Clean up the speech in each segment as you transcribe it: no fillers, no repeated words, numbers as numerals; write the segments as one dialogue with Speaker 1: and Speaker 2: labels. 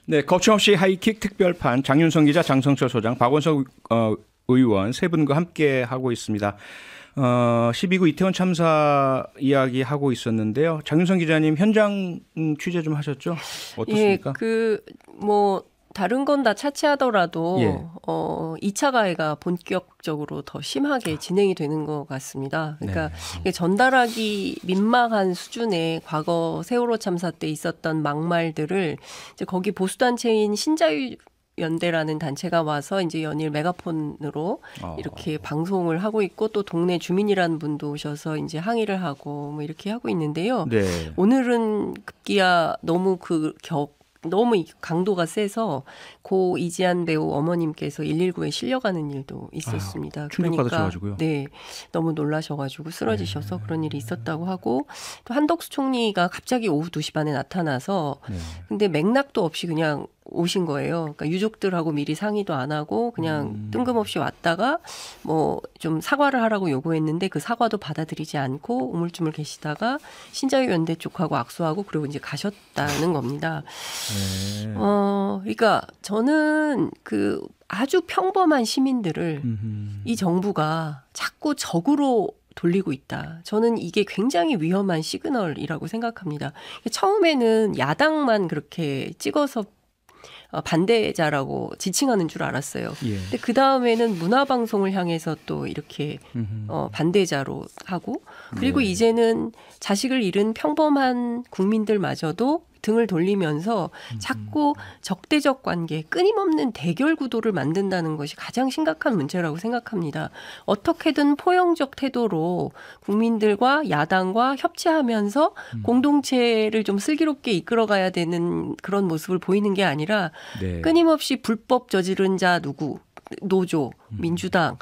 Speaker 1: 네, 거침없이 하이킥 특별판 장윤성 기자, 장성철 소장, 박원석 의원 세 분과 함께 하고 있습니다. 12구 이태원 참사 이야기 하고 있었는데요. 장윤성 기자님 현장 취재 좀 하셨죠? 어떻습니까?
Speaker 2: 예, 다른 건 다 차치하더라도
Speaker 1: 예.
Speaker 2: 2차 가해가 본격적으로 더 심하게 진행이 되는 것 같습니다. 그러니까 네. 전달하기 민망한 수준의 과거 세월호 참사 때 있었던 막말들을 이제 거기 보수단체인 신자유연대라는 단체가 와서 이제 연일 메가폰으로 이렇게 방송을 하고 있고 또 동네 주민이라는 분도 오셔서 이제 항의를 하고 뭐 이렇게 하고 있는데요. 네. 오늘은 급기야 너무 너무 강도가 세서 고 이지한 배우 어머님께서 119에 실려가는 일도 있었습니다.
Speaker 1: 충격받으셔가지고요.
Speaker 2: 네, 너무 놀라셔가지고 쓰러지셔서 그런 일이 있었다고 하고 또 한덕수 총리가 갑자기 오후 2시 반에 나타나서 근데 맥락도 없이 그냥 오신 거예요. 그러니까 유족들하고 미리 상의도 안 하고 그냥 뜬금없이 왔다가 뭐 좀 사과를 하라고 요구했는데 그 사과도 받아들이지 않고 우물쭈물 계시다가 신자유연대 쪽하고 악수하고 그리고 이제 가셨다는 겁니다. 그러니까 저는 그 아주 평범한 시민들을 이 정부가 자꾸 적으로 돌리고 있다. 저는 이게 굉장히 위험한 시그널이라고 생각합니다. 처음에는 야당만 그렇게 찍어서 반대자라고 지칭하는 줄 알았어요. 예. 근데 그 다음에는 문화방송을 향해서 또 이렇게 반대자로 하고 그리고 이제는 자식을 잃은 평범한 국민들마저도 등을 돌리면서 자꾸 적대적 관계, 끊임없는 대결 구도를 만든다는 것이 가장 심각한 문제라고 생각합니다. 어떻게든 포용적 태도로 국민들과 야당과 협치하면서 공동체를 좀 슬기롭게 이끌어가야 되는 그런 모습을 보이는 게 아니라 끊임없이 불법 저지른 자 누구, 노조, 민주당,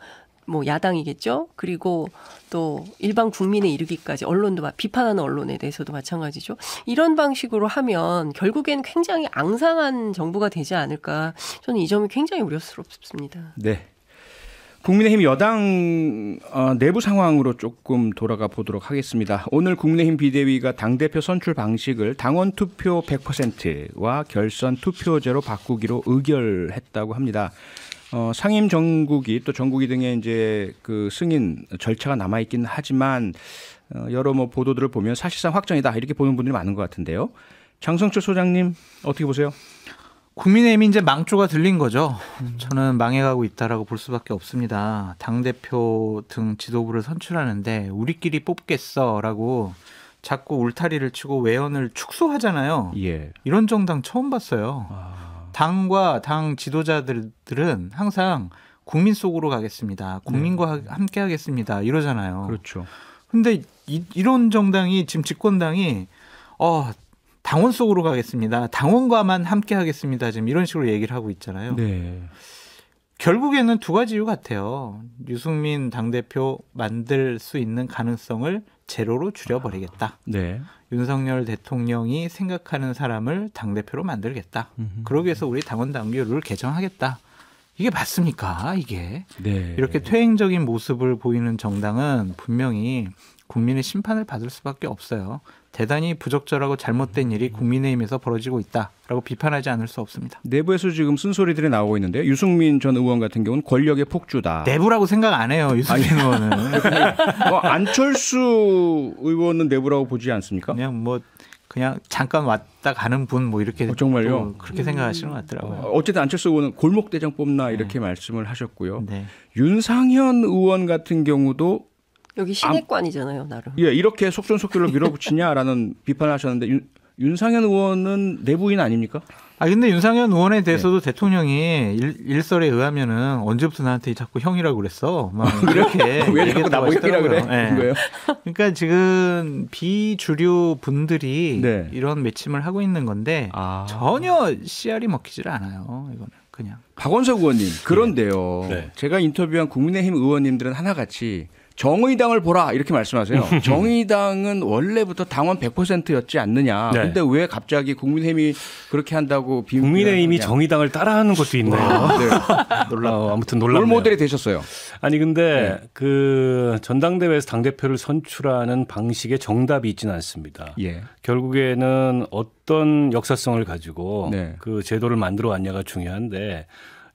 Speaker 2: 뭐 야당이겠죠. 그리고 또 일반 국민에 이르기까지 언론도 비판하는 언론에 대해서도 마찬가지죠. 이런 방식으로 하면 결국엔 굉장히 앙상한 정부가 되지 않을까. 저는 이 점이 굉장히 우려스럽습니다.
Speaker 1: 네. 국민의힘 여당 내부 상황으로 조금 돌아가 보도록 하겠습니다. 오늘 국민의힘 비대위가 당대표 선출 방식을 당원 투표 100%와 결선 투표제로 바꾸기로 의결했다고 합니다. 상임 정국이 또 정국이 등의 이제 그 승인 절차가 남아 있긴 하지만 여러 뭐 보도들을 보면 사실상 확정이다 이렇게 보는 분들이 많은 것 같은데요. 장성철 소장님 어떻게 보세요?
Speaker 3: 국민의힘이 이제 망조가 들린 거죠. 저는 망해가고 있다라고 볼 수밖에 없습니다. 당대표 등 지도부를 선출하는데 우리끼리 뽑겠어라고 자꾸 울타리를 치고 외연을 축소하잖아요. 예. 이런 정당 처음 봤어요. 당과 당 지도자들은 항상 국민 속으로 가겠습니다. 국민과 함께 하겠습니다. 이러잖아요.
Speaker 1: 그렇죠.
Speaker 3: 근데 이런 정당이 지금 집권당이 당원 속으로 가겠습니다. 당원과만 함께 하겠습니다. 지금 이런 식으로 얘기를 하고 있잖아요. 네. 결국에는 두 가지 이유 같아요. 유승민 당대표 만들 수 있는 가능성을 제로로 줄여버리겠다. 네. 윤석열 대통령이 생각하는 사람을 당대표로 만들겠다. 그러기 위해서 우리 당원 당규 룰을 개정하겠다. 이게 맞습니까? 이게. 네. 이렇게 퇴행적인 모습을 보이는 정당은 분명히 국민의 심판을 받을 수밖에 없어요. 대단히 부적절하고 잘못된 일이 국민의힘에서 벌어지고 있다라고 비판하지 않을 수 없습니다.
Speaker 1: 내부에서 지금 쓴소리들이 나오고 있는데요. 유승민 전 의원 같은 경우는 권력의 폭주다.
Speaker 3: 내부라고 생각 안 해요. 유승민 의원은.
Speaker 1: 안철수 의원은 내부라고 보지 않습니까?
Speaker 3: 그냥 잠깐 왔다 가는 분 뭐 이렇게
Speaker 1: 정말요?
Speaker 3: 그렇게 생각하시는 것 같더라고요.
Speaker 1: 어쨌든 안철수 의원은 골목대장 뽑나 이렇게 말씀을 하셨고요. 네. 윤상현 의원 같은 경우도
Speaker 2: 여기 시내관이잖아요, 나름.
Speaker 1: 예, 이렇게 속전속결로 밀어붙이냐라는 비판을 하셨는데 윤상현 의원은 내부인 아닙니까?
Speaker 3: 근데 윤상현 의원에 대해서도 대통령이 일설에 의하면은 언제부터 나한테 자꾸 형이라고 그랬어? 막 이렇게
Speaker 1: 왜 자꾸 나보고 형이라 그래?
Speaker 3: 네. 그러니까 지금 비주류 분들이 이런 매침을 하고 있는 건데 전혀 씨알이 먹히질 않아요. 이거는 그냥.
Speaker 1: 박원석 의원님, 그런데요. 제가 인터뷰한 국민의힘 의원님들은 하나같이 정의당을 보라 이렇게 말씀하세요. 정의당은 원래부터 당원 100%였지 않느냐.
Speaker 4: 네.
Speaker 1: 근데 왜 갑자기 국민의힘이 그렇게 한다고
Speaker 4: 국민의힘이 정의당을 따라하는 것도 있네요.
Speaker 1: 네.
Speaker 4: 아무튼 놀랍네요.
Speaker 1: 롤모델이 되셨어요.
Speaker 4: 아니 근데 그 전당대회에서 당대표를 선출하는 방식의 정답이 있지는 않습니다.
Speaker 1: 예.
Speaker 4: 결국에는 어떤 역사성을 가지고
Speaker 1: 네.
Speaker 4: 그 제도를 만들어 왔냐가 중요한데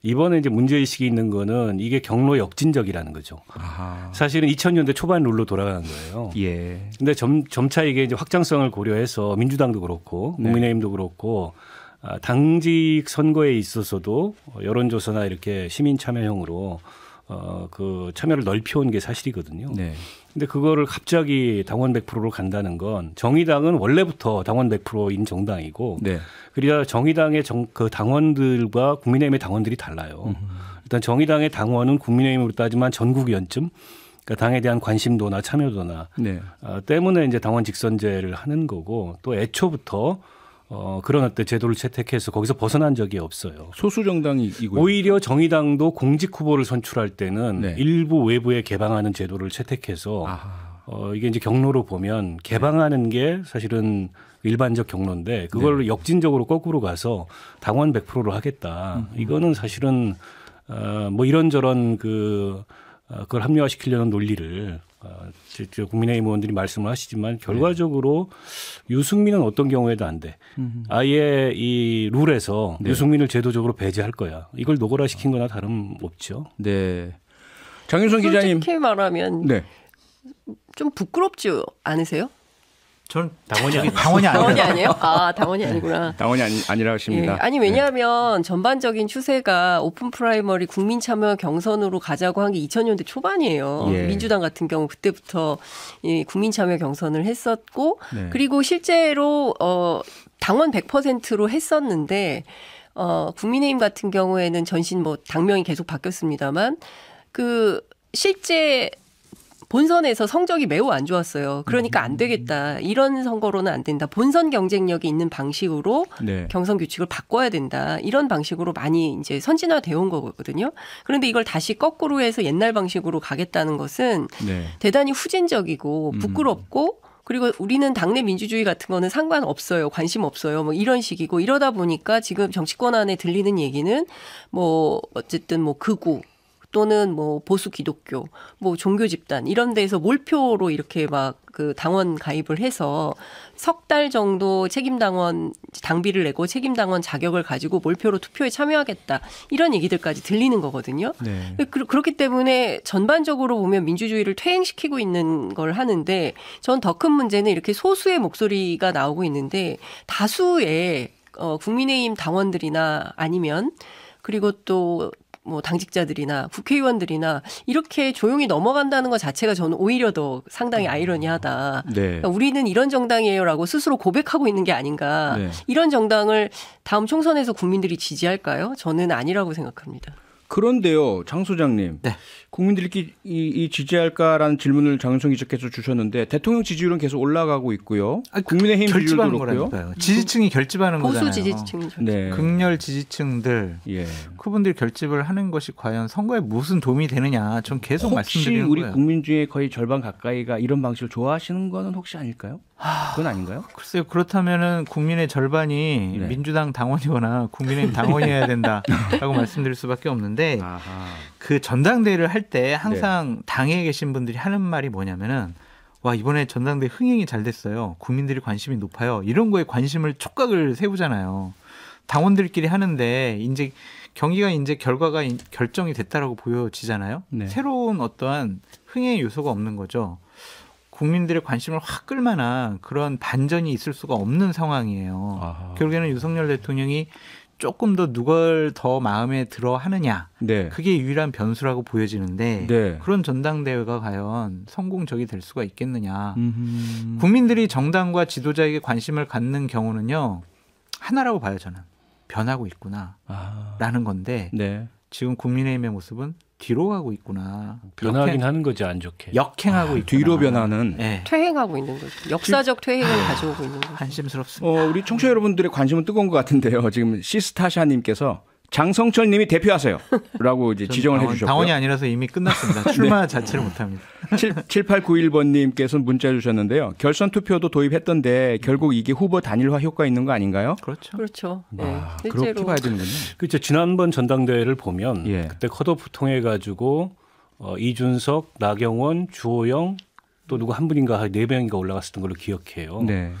Speaker 4: 이번에 이제 문제의식이 있는 거는 이게 경로 역진적이라는 거죠.
Speaker 1: 아하.
Speaker 4: 사실은 2000년대 초반 룰로 돌아가는 거예요.
Speaker 1: 예.
Speaker 4: 근데 점차 이게 이제 확장성을 고려해서 민주당도 그렇고 국민의힘도 그렇고 당직 선거에 있어서도 여론조사나 이렇게 시민 참여형으로 그 참여를 넓혀온 게 사실이거든요.
Speaker 1: 네.
Speaker 4: 근데 그거를 갑자기 당원 100%로 간다는 건 정의당은 원래부터 당원 100%인 정당이고
Speaker 1: 네.
Speaker 4: 그리고 정의당의 그 당원들과 국민의힘의 당원들이 달라요. 일단 정의당의 당원은 국민의힘으로 따지면 전국 연쯤 그러니까 당에 대한 관심도나 참여도나
Speaker 1: 네.
Speaker 4: 때문에 이제 당원 직선제를 하는 거고 또 애초부터 그런 어떤 제도를 채택해서 거기서 벗어난 적이 없어요.
Speaker 1: 소수 정당이고요.
Speaker 4: 오히려 정의당도 공직 후보를 선출할 때는
Speaker 1: 네.
Speaker 4: 일부 외부에 개방하는 제도를 채택해서 이게 이제 경로로 보면 개방하는 게 사실은 일반적 경로인데 그걸 역진적으로 거꾸로 가서 당원 100%로 하겠다. 이거는 사실은 뭐 이런저런 그걸 합리화시키려는 논리를 국민의힘 의원들이 말씀을 하시지만 결과적으로 유승민은 어떤 경우에도 안 돼. 아예 이 룰에서 유승민을 제도적으로 배제할 거야. 이걸 노골화시킨 거나 다름없죠.
Speaker 1: 네. 장윤선 기자님.
Speaker 2: 솔직히 말하면
Speaker 1: 네.
Speaker 2: 좀 부끄럽지 않으세요?
Speaker 3: 저는
Speaker 4: 당원이 아니에요.
Speaker 2: 당원이 아니에요? 아, 당원이 아니구나.
Speaker 1: 당원이 아니라 하십니다.
Speaker 2: 예. 아니 왜냐하면 전반적인 추세가 오픈 프라이머리 국민 참여 경선으로 가자고 한 게 2000년대 초반이에요.
Speaker 1: 예.
Speaker 2: 민주당 같은 경우 그때부터 이 국민 참여 경선을 했었고
Speaker 1: 네.
Speaker 2: 그리고 실제로 당원 100%로 했었는데 국민의힘 같은 경우에는 전신 뭐 당명이 계속 바뀌었습니다만 그 실제 본선에서 성적이 매우 안 좋았어요. 그러니까 안 되겠다. 이런 선거로는 안 된다. 본선 경쟁력이 있는 방식으로
Speaker 1: 네.
Speaker 2: 경선 규칙을 바꿔야 된다. 이런 방식으로 많이 이제 선진화되어 온 거거든요. 그런데 이걸 다시 거꾸로 해서 옛날 방식으로 가겠다는 것은
Speaker 1: 네.
Speaker 2: 대단히 후진적이고 부끄럽고 그리고 우리는 당내 민주주의 같은 거는 상관없어요. 관심 없어요. 뭐 이런 식이고 이러다 보니까 지금 정치권 안에 들리는 얘기는 뭐 어쨌든 뭐 극우 또는 뭐 보수 기독교, 뭐 종교 집단 이런 데에서 몰표로 이렇게 막 그 당원 가입을 해서 석 달 정도 책임 당원 당비를 내고 책임 당원 자격을 가지고 몰표로 투표에 참여하겠다. 이런 얘기들까지 들리는 거거든요.
Speaker 1: 네.
Speaker 2: 그렇기 때문에 전반적으로 보면 민주주의를 퇴행시키고 있는 걸 하는데 전 더 큰 문제는 이렇게 소수의 목소리가 나오고 있는데 다수의 국민의힘 당원들이나 아니면 그리고 또 뭐 당직자들이나 국회의원들이나 이렇게 조용히 넘어간다는 것 자체가 저는 오히려 더 상당히 아이러니하다.
Speaker 1: 네.
Speaker 2: 그러니까 우리는 이런 정당이에요라고 스스로 고백하고 있는 게 아닌가.
Speaker 1: 네.
Speaker 2: 이런 정당을 다음 총선에서 국민들이 지지할까요? 저는 아니라고 생각합니다.
Speaker 1: 그런데요, 장 소장님.
Speaker 3: 네.
Speaker 1: 국민들이 이 지지할까라는 질문을 장윤성 기자께서 주셨는데 대통령 지지율은 계속 올라가고 있고요. 국민의힘 지지율도
Speaker 3: 결집하는
Speaker 1: 그렇고요.
Speaker 3: 거라니까요. 지지층이 결집하는
Speaker 2: 보수
Speaker 3: 거잖아요.
Speaker 2: 지지층이죠.
Speaker 1: 네.
Speaker 3: 극렬 지지층들
Speaker 1: 예.
Speaker 3: 그분들이 결집을 하는 것이 과연 선거에 무슨 도움이 되느냐 전 계속
Speaker 1: 혹시
Speaker 3: 말씀드리는
Speaker 1: 우리
Speaker 3: 거예요.
Speaker 1: 국민 중에 거의 절반 가까이가 이런 방식을 좋아하시는 거는 혹시 아닐까요? 그건 아닌가요?
Speaker 3: 글쎄요. 그렇다면은 국민의 절반이
Speaker 1: 네.
Speaker 3: 민주당 당원이거나 국민의힘 당원이어야 된다라고 말씀드릴 수밖에 없는데
Speaker 1: 아하.
Speaker 3: 그 전당대회를 할 때 항상 당에 계신 분들이 하는 말이 뭐냐면은 와 이번에 전당대회 흥행이 잘 됐어요. 국민들이 관심이 높아요. 이런 거에 관심을 촉각을 세우잖아요. 당원들끼리 하는데 이제 경기가 이제 결과가 결정이 됐다라고 보여지잖아요.
Speaker 1: 네.
Speaker 3: 새로운 어떠한 흥행의 요소가 없는 거죠. 국민들의 관심을 확 끌만한 그런 반전이 있을 수가 없는 상황이에요.
Speaker 1: 아하.
Speaker 3: 결국에는 윤석열 대통령이 조금 더 누굴 더 마음에 들어 하느냐.
Speaker 1: 네.
Speaker 3: 그게 유일한 변수라고 보여지는데
Speaker 1: 네.
Speaker 3: 그런 전당대회가 과연 성공적이 될 수가 있겠느냐.
Speaker 1: 음흠.
Speaker 3: 국민들이 정당과 지도자에게 관심을 갖는 경우는요. 하나라고 봐요 저는. 변하고 있구나 라는 건데
Speaker 1: 네.
Speaker 3: 지금 국민의힘의 모습은 뒤로 가고 있구나.
Speaker 4: 변하긴 하는 거지 안 좋게.
Speaker 3: 역행하고 있구나.
Speaker 1: 뒤로 변하는.
Speaker 3: 네.
Speaker 2: 퇴행하고 있는 거죠. 역사적 퇴행을 가져오고 있는 거죠.
Speaker 3: 한심스럽습니다.
Speaker 1: 우리 청취자 여러분들의 관심은 뜨거운 것 같은데요. 지금 시스타샤님께서 장성철 님이 대표하세요라고 이제 지정을 해주셨고요.
Speaker 3: 당원이 아니라서 이미 끝났습니다. 출마 자체를 못합니다.
Speaker 1: 7891번님께서는 문자 주셨는데요. 결선 투표도 도입했던데 결국 이게 후보 단일화 효과 있는 거 아닌가요?
Speaker 3: 그렇죠.
Speaker 2: 그렇죠. 네.
Speaker 1: 그렇게 봐야 되는군요.
Speaker 4: 그렇죠. 지난번 전당대회를 보면 그때 컷오프 통해 가지고 이준석, 나경원, 주호영 또 누구 한 분인가 4명인가 올라갔었던 걸로 기억해요.
Speaker 1: 네.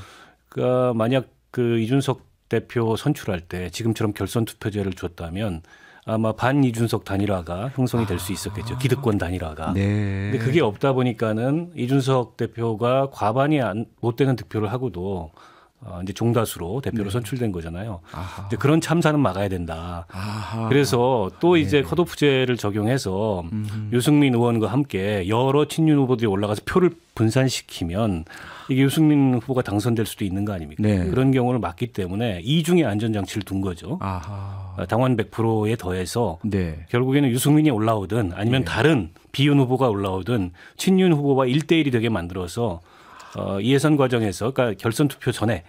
Speaker 4: 그러니까 만약 그 이준석 대표 선출할 때 지금처럼 결선 투표제를 줬다면 아마 반 이준석 단일화가 형성이 될 수 있었겠죠. 기득권 단일화가.
Speaker 1: 네.
Speaker 4: 근데 그게 없다 보니까는 이준석 대표가 과반이 못 되는 득표를 하고도 이제 종다수로 대표로 선출된 거잖아요. 이제 그런 참사는 막아야 된다. 그래서 또 이제 컷오프제를 적용해서 유승민 의원과 함께 여러 친윤 후보들이 올라가서 표를 분산시키면 이게 유승민 후보가 당선될 수도 있는 거 아닙니까?
Speaker 1: 네.
Speaker 4: 그런 경우를 막기 때문에 이중의 안전장치를 둔 거죠. 당원 100%에 더해서 결국에는 유승민이 올라오든 아니면 다른 비윤 후보가 올라오든 친윤 후보와 1대1이 되게 만들어서 이 예선 과정에서 그러니까 결선 투표 전에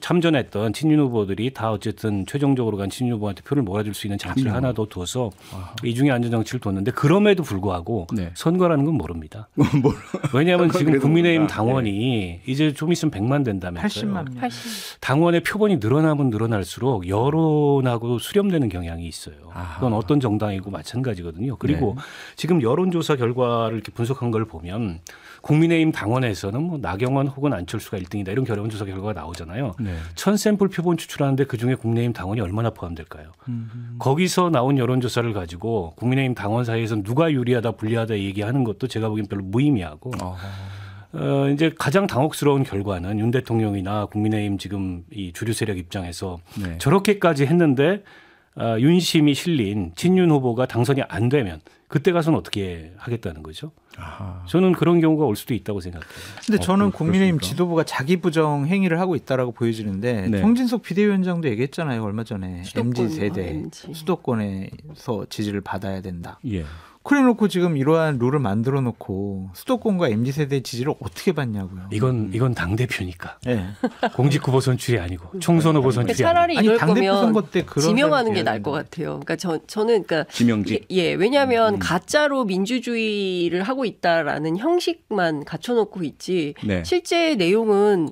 Speaker 4: 참전했던 친윤 후보들이 다 어쨌든 최종적으로 간 친윤 후보한테 표를 몰아줄 수 있는 장치를 하나 더 둬서 이중의 안전 장치를 뒀는데 그럼에도 불구하고 선거라는 건 모릅니다. 왜냐하면 지금 국민의힘 당원이 이제 좀 있으면 100만 된다면서요.
Speaker 3: 80만 명.
Speaker 4: 당원의 표본이 늘어나면 늘어날수록 여론하고 수렴되는 경향이 있어요. 그건 어떤 정당이고 마찬가지거든요. 그리고 지금 여론조사 결과를 이렇게 분석한 걸 보면 국민의힘 당원에서는 뭐 나경원 혹은 안철수가 1등이다 이런 여론조사 결과가 나오잖아요. 1000샘플 표본 추출하는데 그중에 국민의힘 당원이 얼마나 포함될까요? 거기서 나온 여론조사를 가지고 국민의힘 당원 사이에서 누가 유리하다 불리하다 얘기하는 것도 제가 보기엔 별로 무의미하고 이제 가장 당혹스러운 결과는 윤 대통령이나 국민의힘 지금 이 주류 세력 입장에서 저렇게까지 했는데 윤심이 실린 친윤 후보가 당선이 안 되면 그때 가서는 어떻게 하겠다는 거죠? 저는 그런 경우가 올 수도 있다고 생각해요.
Speaker 3: 근데 저는 국민의힘 지도부가 자기 부정 행위를 하고 있다라고 보여지는데 홍진석 비대위원장도 얘기했잖아요. 얼마 전에 MZ세대 수도권에서 지지를 받아야 된다. 그래놓고 지금 이러한 룰을 만들어놓고 수도권과 MZ세대 지지를 어떻게 받냐고요.
Speaker 4: 이건 당대표니까. 공직 후보 선출이 아니고 총선 후보 선출이
Speaker 2: 차라리 이럴 거면
Speaker 3: 때
Speaker 2: 지명하는 게 나을 것 같아요. 그러니까 저는 그러니까
Speaker 1: 지명직.
Speaker 2: 왜냐하면 가짜로 민주주의를 하고 있다라는 형식만 갖춰놓고 있지 실제 내용은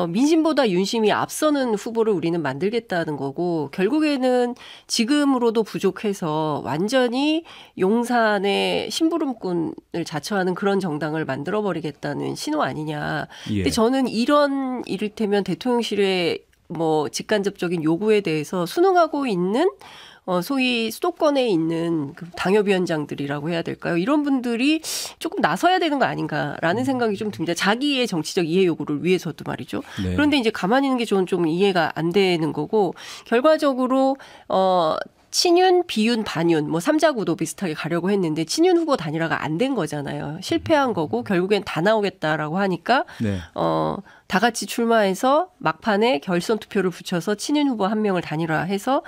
Speaker 2: 민심보다 윤심이 앞서는 후보를 우리는 만들겠다는 거고 결국에는 지금으로도 부족해서 완전히 용산의 심부름꾼을 자처하는 그런 정당을 만들어버리겠다는 신호 아니냐. 근데 저는 이런 이를테면 대통령실의 뭐 직간접적인 요구에 대해서 순응하고 있는 소위 수도권에 있는 그 당협위원장들이라고 해야 될까요? 이런 분들이 조금 나서야 되는 거 아닌가라는 생각이 좀 듭니다. 자기의 정치적 이해 요구를 위해서도 말이죠. 그런데 이제 가만히 있는 게 저는 좀 이해가 안 되는 거고 결과적으로 친윤, 비윤, 반윤 뭐 3자 구도 비슷하게 가려고 했는데 친윤 후보 단일화가 안 된 거잖아요. 실패한 거고 결국엔 다 나오겠다라고 하니까 다 같이 출마해서 막판에 결선 투표를 붙여서 친윤 후보 한 명을 단일화해서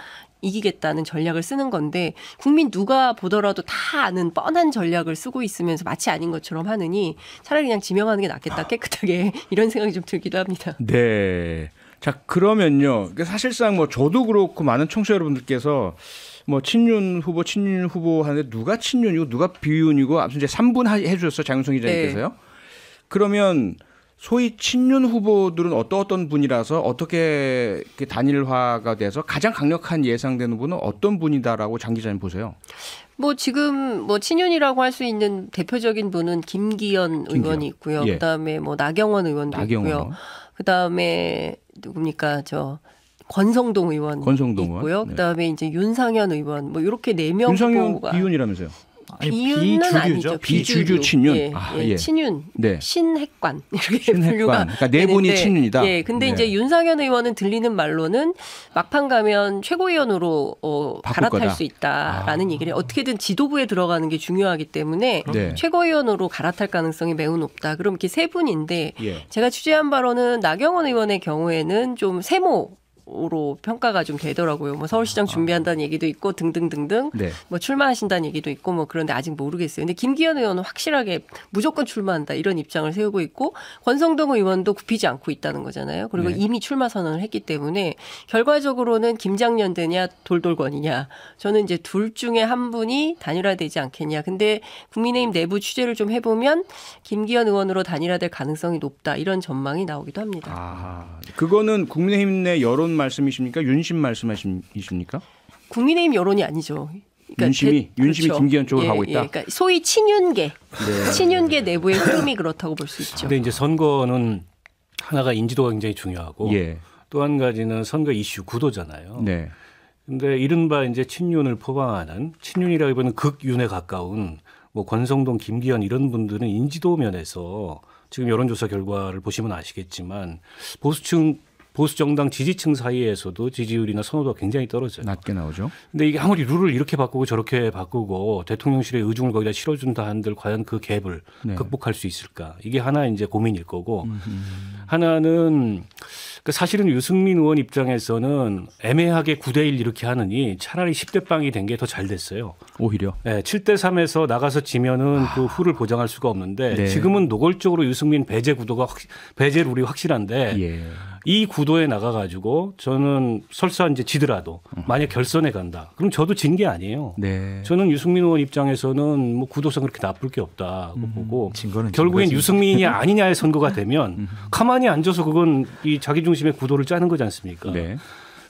Speaker 2: 이기겠다는 전략을 쓰는 건데 국민 누가 보더라도 다 아는 뻔한 전략을 쓰고 있으면서 마치 아닌 것처럼 하느니 차라리 그냥 지명하는 게 낫겠다 깨끗하게 이런 생각이 좀 들기도 합니다.
Speaker 1: 네. 자 그러면요. 사실상 뭐 저도 그렇고 많은 청취자 여러분들께서 뭐 친윤 후보 하는데 누가 친윤이고 누가 비윤이고 아무튼 이제 3분 해주셨어요. 장윤성 기자님께서요. 그러면 소위 친윤 후보들은 어떤 분이라서 어떻게 단일화가 돼서 가장 강력한 예상되는 분은 어떤 분이다라고 장 기자님 보세요?
Speaker 2: 뭐 지금 뭐 친윤이라고 할 수 있는 대표적인 분은 김기현 의원이 있고요. 그다음에 뭐 나경원 의원도 있고요. 그다음에 누굽니까 권성동 의원 있고요. 그다음에 이제 윤상현 의원 뭐 이렇게 4명
Speaker 1: 윤상현
Speaker 2: 후보가
Speaker 1: 비윤이라면서요?
Speaker 2: 비윤은 아니죠.
Speaker 1: 비주류 친윤.
Speaker 2: 친윤. 신핵관. 이렇게
Speaker 1: 신핵관.
Speaker 2: 분류가
Speaker 1: 그러니까 네 분이 친윤이다.
Speaker 2: 근데 이제 윤상현 의원은 들리는 말로는 막판 가면 최고위원으로 갈아탈 수 있다라는 얘기를 어떻게든 지도부에 들어가는 게 중요하기 때문에 최고위원으로 갈아탈 가능성이 매우 높다. 그럼 이렇게 3분인데 제가 취재한 바로는 나경원 의원의 경우에는 좀 세모 로 평가가 좀 되더라고요. 뭐 서울시장 준비한다는 얘기도 있고 등등등등.
Speaker 1: 네.
Speaker 2: 뭐 출마하신다는 얘기도 있고 뭐 그런데 아직 모르겠어요. 근데 김기현 의원은 확실하게 무조건 출마한다 이런 입장을 세우고 있고 권성동 의원도 굽히지 않고 있다는 거잖아요. 그리고
Speaker 1: 네.
Speaker 2: 이미 출마 선언을 했기 때문에 결과적으로는 김장연대냐 돌돌권이냐 저는 이제 둘 중에 한 분이 단일화되지 않겠냐. 근데 국민의힘 내부 취재를 좀 해보면 김기현 의원으로 단일화될 가능성이 높다 이런 전망이 나오기도 합니다.
Speaker 1: 아, 그거는 국민의힘 내 여론 말씀이십니까? 윤심 말씀이십니까?
Speaker 2: 국민의힘 여론이 아니죠. 그러니까
Speaker 1: 윤심이
Speaker 2: 그렇죠.
Speaker 1: 김기현 쪽으로
Speaker 2: 예,
Speaker 1: 가고 있다.
Speaker 2: 예, 그러니까 소위 친윤계,
Speaker 1: 네.
Speaker 2: 친윤계 내부의 흐름이 그렇다고 볼 수 있죠.
Speaker 4: 근데 이제 선거는 하나가 인지도가 굉장히 중요하고
Speaker 1: 예.
Speaker 4: 또 한 가지는 선거 이슈 구도잖아요.
Speaker 1: 네.
Speaker 4: 근데 이른바 이제 친윤을 포방하는 친윤이라기보다는 극윤에 가까운 뭐 권성동, 김기현 이런 분들은 인지도 면에서 지금 여론조사 결과를 보시면 아시겠지만 보수 정당 지지층 사이에서도 지지율이나 선호도가 굉장히 떨어져요.
Speaker 1: 낮게 나오죠.
Speaker 4: 근데 이게 아무리 룰을 이렇게 바꾸고 저렇게 바꾸고 대통령실의 의중을 거기다 실어준다 한들 과연 그 갭을
Speaker 1: 네.
Speaker 4: 극복할 수 있을까? 이게 하나 이제 고민일 거고 하나는 사실은 유승민 의원 입장에서는 애매하게 9대1 이렇게 하느니 차라리 10대 빵이 된 게 더 잘 됐어요.
Speaker 1: 오히려.
Speaker 4: 네, 7대3에서 나가서 지면은 그 후를 보장할 수가 없는데
Speaker 1: 네.
Speaker 4: 지금은 노골적으로 유승민 배제 구도가 배제 룰이 확실한데
Speaker 1: 예.
Speaker 4: 이 구도에 나가가지고 저는 설사 이제 지더라도 만약 결선에 간다. 그럼 저도 진 게 아니에요.
Speaker 1: 네.
Speaker 4: 저는 유승민 의원 입장에서는 뭐 구도상 그렇게 나쁠 게 없다고 보고
Speaker 3: 진 거는
Speaker 4: 결국엔
Speaker 3: 진 거지.
Speaker 4: 유승민이 아니냐의 선거가 되면 가만히 앉아서 그건 이 자기 중심의 구도를 짜는 거지 않습니까?
Speaker 1: 네.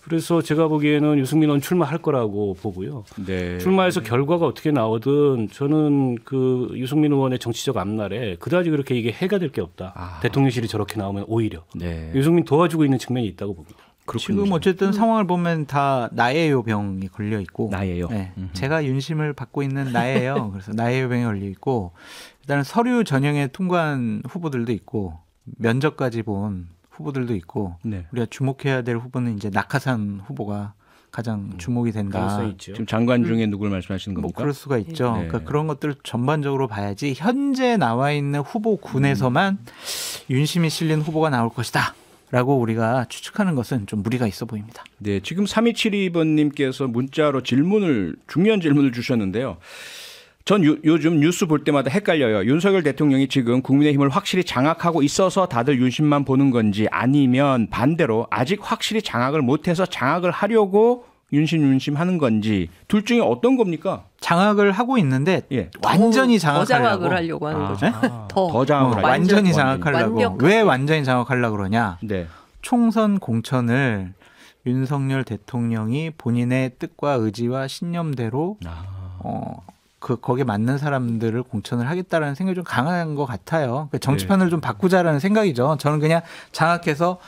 Speaker 4: 그래서 제가 보기에는 유승민 의원 출마할 거라고 보고요.
Speaker 1: 네.
Speaker 4: 출마해서 결과가 어떻게 나오든 저는 그 유승민 의원의 정치적 앞날에 그다지 그렇게 이게 해가 될 게 없다.
Speaker 1: 아.
Speaker 4: 대통령실이 저렇게 나오면 오히려
Speaker 1: 네.
Speaker 4: 유승민 도와주고 있는 측면이 있다고 봅니다.
Speaker 1: 그렇군요.
Speaker 3: 지금 어쨌든 상황을 보면 다 나예요 병이 걸려 있고
Speaker 1: 나예요.
Speaker 3: 네, 제가 윤심을 받고 있는 나예요. 그래서 나예요 병이 걸려 있고 일단은 서류 전형에 통과한 후보들도 있고 면접까지 본 후보들도 있고
Speaker 1: 네.
Speaker 3: 우리가 주목해야 될 후보는 이제 낙하산 후보가 가장 주목이 된다.
Speaker 4: 가능성이 있죠.
Speaker 1: 지금 장관 중에 누굴 말씀하시는
Speaker 3: 뭐
Speaker 1: 겁니까?
Speaker 3: 그럴 수가 있죠.
Speaker 1: 네.
Speaker 3: 그러니까 그런 것들을 전반적으로 봐야지 현재 나와 있는 후보군에서만 윤심이 실린 후보가 나올 것이다. 라고 우리가 추측하는 것은 좀 무리가 있어 보입니다.
Speaker 1: 네, 지금 3272번님께서 문자로 중요한 질문을 주셨는데요. 전 요즘 뉴스 볼 때마다 헷갈려요. 윤석열 대통령이 지금 국민의힘을 확실히 장악하고 있어서 다들 윤심만 보는 건지 아니면 반대로 아직 확실히 장악을 못해서 장악을 하려고 윤심 하는 건지 둘 중에 어떤 겁니까?
Speaker 3: 장악을 하고 있는데
Speaker 1: 예.
Speaker 3: 완전히
Speaker 2: 더
Speaker 3: 장악하려고.
Speaker 2: 장악을 하려고 하는 거죠.
Speaker 1: 더 장악을 하려고.
Speaker 3: 완전히 장악하려고.
Speaker 2: 완벽하게.
Speaker 3: 왜 완전히 장악하려고 그러냐?
Speaker 1: 네.
Speaker 3: 총선 공천을 윤석열 대통령이 본인의 뜻과 의지와 신념대로 거기에 맞는 사람들을 공천을 하겠다라는 생각이 좀 강한 것 같아요. 그러니까 정치판을 좀 바꾸자라는 생각이죠. 저는 그냥 장악해서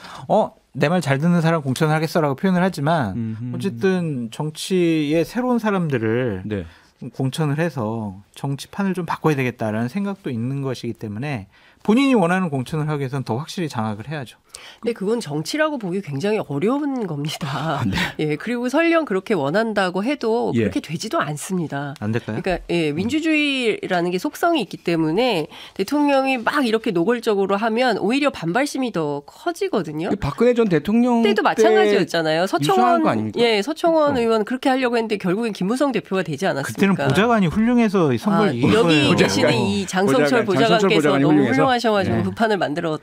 Speaker 3: 내 말 잘 듣는 사람 공천을 하겠어라고 표현을 하지만 어쨌든 정치의 새로운 사람들을
Speaker 1: 네.
Speaker 3: 공천을 해서 정치판을 좀 바꿔야 되겠다라는 생각도 있는 것이기 때문에 본인이 원하는 공천을 하기 위해서는 더 확실히 장악을 해야죠.
Speaker 2: 근데 그건 정치라고 보기 굉장히 어려운 겁니다.
Speaker 1: 네.
Speaker 2: 예, 그리고 설령 그렇게 원한다고 해도
Speaker 1: 예.
Speaker 2: 그렇게 되지도 않습니다.
Speaker 3: 안 될까요?
Speaker 2: 그러니까 예, 민주주의라는 게 속성이 있기 때문에 대통령이 막 이렇게 노골적으로 하면 오히려 반발심이 더 커지거든요.
Speaker 1: 박근혜 전 대통령
Speaker 2: 때도 마찬가지였잖아요.
Speaker 1: 유사한 거 아닙니까?
Speaker 2: 서청원 의원 그렇게 하려고 했는데 결국엔 김무성 대표가 되지 않았습니까?
Speaker 3: 그때는 보좌관이 훌륭해서 선거를 이긴
Speaker 2: 여기
Speaker 3: 거예요.
Speaker 2: 계시는 이 장성철 보좌관께서
Speaker 1: 보좌관이
Speaker 2: 너무
Speaker 1: 훌륭해서.
Speaker 2: 훌륭하셔가지고
Speaker 1: 네.
Speaker 2: 부판을 만들었을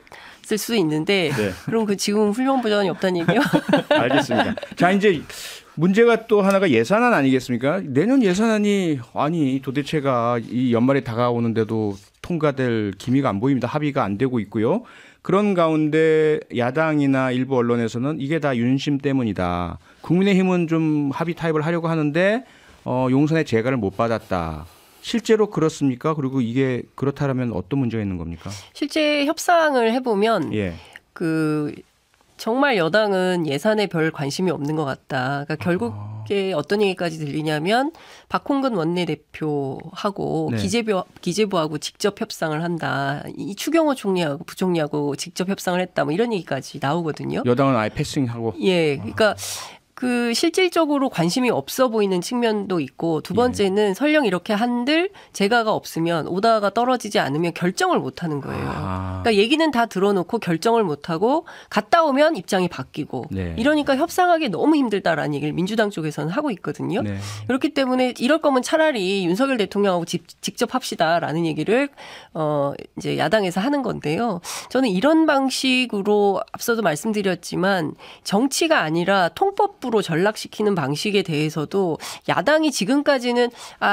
Speaker 2: 수도 있는데
Speaker 1: 네.
Speaker 2: 그럼 그 지금 훌륭한 보좌관이 없다는 얘기요?
Speaker 1: 알겠습니다. 자, 이제 문제가 또 하나가 예산안 아니겠습니까? 내년 예산안이 도대체가 이 연말에 다가오는데도 통과될 기미가 안 보입니다. 합의가 안 되고 있고요. 그런 가운데 야당이나 일부 언론에서는 이게 다 윤심 때문이다. 국민의힘은 좀 합의 타협을 하려고 하는데 용선의 재가를 못 받았다. 실제로 그렇습니까? 그리고 이게 그렇다면 어떤 문제가 있는 겁니까?
Speaker 2: 실제 협상을 해보면
Speaker 1: 예.
Speaker 2: 정말 여당은 예산에 별 관심이 없는 것 같다. 그러니까 결국에 어떤 얘기까지 들리냐면 박홍근 원내대표하고
Speaker 1: 네.
Speaker 2: 기재부하고 직접 협상을 한다. 이 추경호 총리하고 부총리하고 직접 협상을 했다. 뭐 이런 얘기까지 나오거든요.
Speaker 1: 여당은 아예 패싱하고.
Speaker 2: 예, 그러니까 그 실질적으로 관심이 없어 보이는 측면도 있고 두 번째는 설령 이렇게 한들 재가가 없으면 오다가 떨어지지 않으면 결정을 못 하는 거예요. 그러니까 얘기는 다 들어놓고 결정을 못 하고 갔다 오면 입장이 바뀌고
Speaker 1: 네.
Speaker 2: 이러니까 협상하기 너무 힘들다라는 얘기를 민주당 쪽에서는 하고 있거든요.
Speaker 1: 네.
Speaker 2: 그렇기 때문에 이럴 거면 차라리 윤석열 대통령하고 직접 합시다라는 얘기를 이제 야당에서 하는 건데요. 저는 이런 방식으로 앞서도 말씀드렸지만 정치가 아니라 통법부로 전락시키는 방식에 대해서도 야당이 지금까지는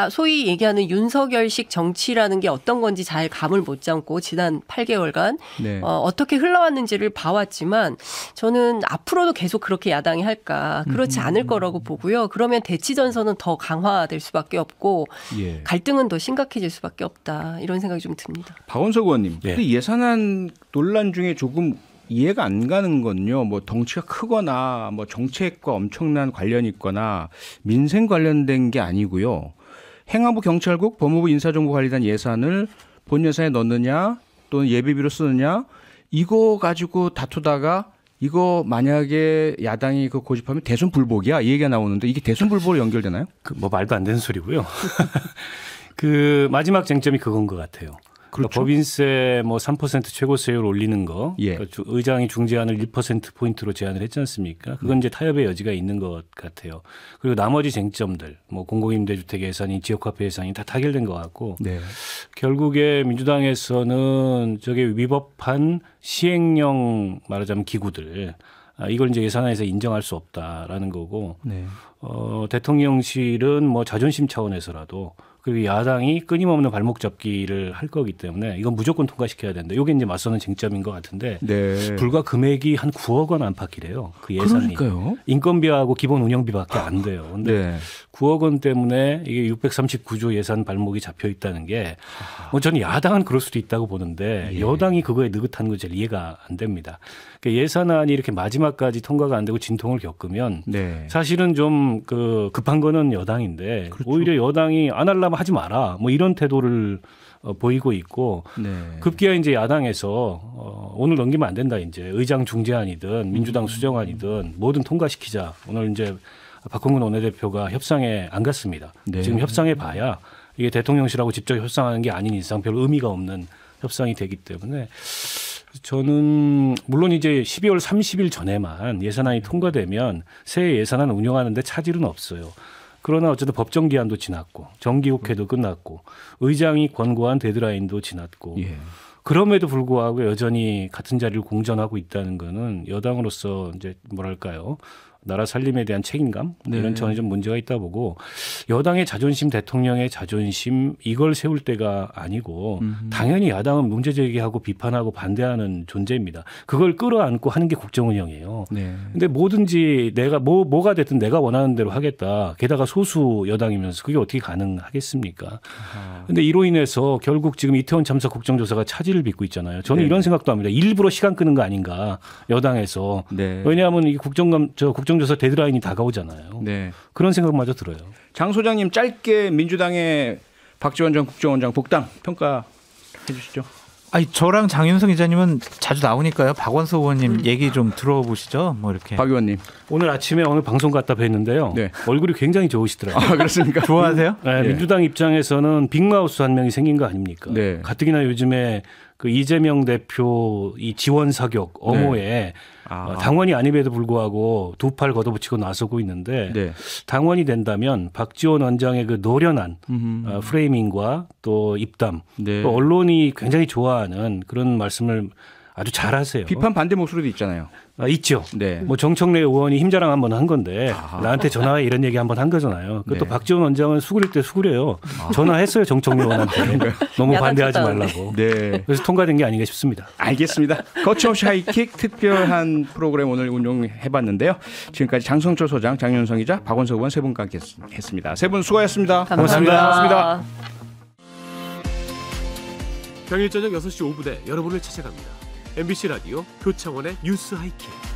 Speaker 2: 소위 얘기하는 윤석열식 정치라는 게 어떤 건지 잘 감을 못 잡고 지난 8개월간
Speaker 1: 네.
Speaker 2: 어떻게 흘러왔는지를 봐왔지만 저는 앞으로도 계속 그렇게 야당이 할까 그렇지 않을 거라고 보고요. 그러면 대치전선은 더 강화될 수밖에 없고
Speaker 1: 예.
Speaker 2: 갈등은 더 심각해질 수밖에 없다. 이런 생각이 좀 듭니다.
Speaker 1: 박원석 의원님,
Speaker 4: 예.
Speaker 1: 예산안 논란 중에 조금 이해가 안 가는 건요. 뭐 덩치가 크거나 뭐 정책과 엄청난 관련이 있거나 민생 관련된 게 아니고요. 행안부 경찰국 법무부 인사정보관리단 예산을 본 예산에 넣느냐 또는 예비비로 쓰느냐 이거 가지고 다투다가 이거 만약에 야당이 그 고집하면 대선 불복이야 이 얘기가 나오는데 이게 대선 불복으로 연결되나요?
Speaker 4: 뭐 말도 안 되는 소리고요. 그 마지막 쟁점이 그건 것 같아요. 그렇죠. 법인세 뭐 3% 최고세율 올리는 거,
Speaker 1: 예.
Speaker 4: 그러니까 의장이 중재안을 1%포인트로 제안을 했지 않습니까? 그건 이제 타협의 여지가 있는 것 같아요. 그리고 나머지 쟁점들, 뭐 공공임대주택 예산이 지역화폐 예산이 다 타결된 것 같고,
Speaker 1: 네.
Speaker 4: 결국에 민주당에서는 저게 위법한 시행령 말하자면 기구들, 이걸 이제 예산안에서 인정할 수 없다라는 거고,
Speaker 1: 네.
Speaker 4: 대통령실은 뭐 자존심 차원에서라도 그리고 야당이 끊임없는 발목 잡기를 할 거기 때문에 이건 무조건 통과시켜야 된다. 이게 이제 맞서는 쟁점인 것 같은데
Speaker 1: 네.
Speaker 4: 불과 금액이 한 9억 원 안팎이래요. 그 예산이.
Speaker 1: 그러니까요.
Speaker 4: 인건비하고 기본 운영비밖에 안 돼요. 근데
Speaker 1: 네.
Speaker 4: 9억 원 때문에 이게 639조 예산 발목이 잡혀 있다는 게 뭐 저는 야당은 그럴 수도 있다고 보는데
Speaker 1: 예.
Speaker 4: 여당이 그거에 느긋한 거 잘 이해가 안 됩니다. 그러니까 예산안이 이렇게 마지막까지 통과가 안 되고 진통을 겪으면
Speaker 1: 네.
Speaker 4: 사실은 좀 그 급한 거는 여당인데
Speaker 1: 그렇죠.
Speaker 4: 오히려 여당이 안 하려면 하지 마라 뭐 이런 태도를 보이고 있고
Speaker 1: 네.
Speaker 4: 급기야 이제 야당에서 오늘 넘기면 안 된다 이제 의장 중재안이든 민주당 수정안이든 뭐든 통과시키자. 오늘 이제 박홍근 원내대표가 협상에 안 갔습니다.
Speaker 1: 네.
Speaker 4: 지금 협상해 봐야 이게 대통령실하고 직접 협상하는 게 아닌 이상 별 의미가 없는 협상이 되기 때문에 저는 물론 이제 12월 30일 전에만 예산안이 통과되면 새해 예산안 운영하는데 차질은 없어요. 그러나 어쨌든 법정 기한도 지났고 정기국회도 끝났고 의장이 권고한 데드라인도 지났고
Speaker 1: 예.
Speaker 4: 그럼에도 불구하고 여전히 같은 자리를 공전하고 있다는 거는 여당으로서 이제 뭐랄까요? 나라 살림에 대한 책임감 이런 차원이 좀 문제가 있다 보고 여당의 자존심, 대통령의 자존심 이걸 세울 때가 아니고 당연히 야당은 문제 제기하고 비판하고 반대하는 존재입니다. 그걸 끌어안고 하는 게 국정운영이에요.
Speaker 1: 네.
Speaker 4: 근데 뭐든지 내가 뭐가 됐든 내가 원하는 대로 하겠다. 게다가 소수 여당이면서 그게 어떻게 가능하겠습니까? 근데 이로 인해서 결국 지금 이태원 참사 국정조사가 차질을 빚고 있잖아요. 저는
Speaker 1: 네.
Speaker 4: 이런 생각도 합니다. 일부러 시간 끄는 거 아닌가 여당에서.
Speaker 1: 네.
Speaker 4: 왜냐하면 이 국정조사 데드라인이 다가오잖아요.
Speaker 1: 네.
Speaker 4: 그런 생각마저 들어요.
Speaker 1: 장 소장님 짧게 민주당의 박지원 전 국정원장 복당 평가해 주시죠.
Speaker 3: 아니 저랑 장윤성 기자님은 자주 나오니까요. 박원석 의원님 얘기 좀 들어보시죠. 뭐 이렇게.
Speaker 1: 박 의원님.
Speaker 4: 오늘 아침에 오늘 방송 갔다 뵀는데요.
Speaker 1: 네.
Speaker 4: 얼굴이 굉장히 좋으시더라고요.
Speaker 1: 아 그렇습니까?
Speaker 3: 좋아하세요?
Speaker 4: 네,
Speaker 1: 네.
Speaker 4: 민주당 입장에서는 빅마우스 한 명이 생긴 거 아닙니까?
Speaker 1: 네.
Speaker 4: 가뜩이나 요즘에 그 이재명 대표 이 지원 사격 엄호에 당원이 아님에도 불구하고 두 팔 걷어붙이고 나서고 있는데
Speaker 1: 네.
Speaker 4: 당원이 된다면 박지원 원장의 그 노련한 프레이밍과 또 입담
Speaker 1: 네.
Speaker 4: 또 언론이 굉장히 좋아하는 그런 말씀을 아주 잘하세요.
Speaker 1: 비판 반대 목소리도 있잖아요.
Speaker 4: 있죠.
Speaker 1: 네.
Speaker 4: 뭐 정청래 의원이 힘자랑 한번 한 건데 나한테 전화해 이런 얘기 한번 한 거잖아요. 그것도
Speaker 1: 네.
Speaker 4: 박지원 원장은 수그릴 때 수그려요. 전화했어요 정청래 의원한테. 너무
Speaker 2: 야단
Speaker 4: 반대하지
Speaker 2: 쳤다는데.
Speaker 4: 말라고.
Speaker 1: 네.
Speaker 4: 그래서 통과된 게 아닌가 싶습니다.
Speaker 1: 알겠습니다. 거침없이 하이킥 특별한 프로그램 오늘 운영해봤는데요. 지금까지 장성철 소장, 장윤성 기자, 박원석 의원 세 분과 함께했습니다. 세 분 수고하셨습니다.
Speaker 2: 감사합니다.
Speaker 5: 평일 저녁 6시 5분에 여러분을 찾아갑니다. MBC 라디오 표창원의 뉴스 하이킥.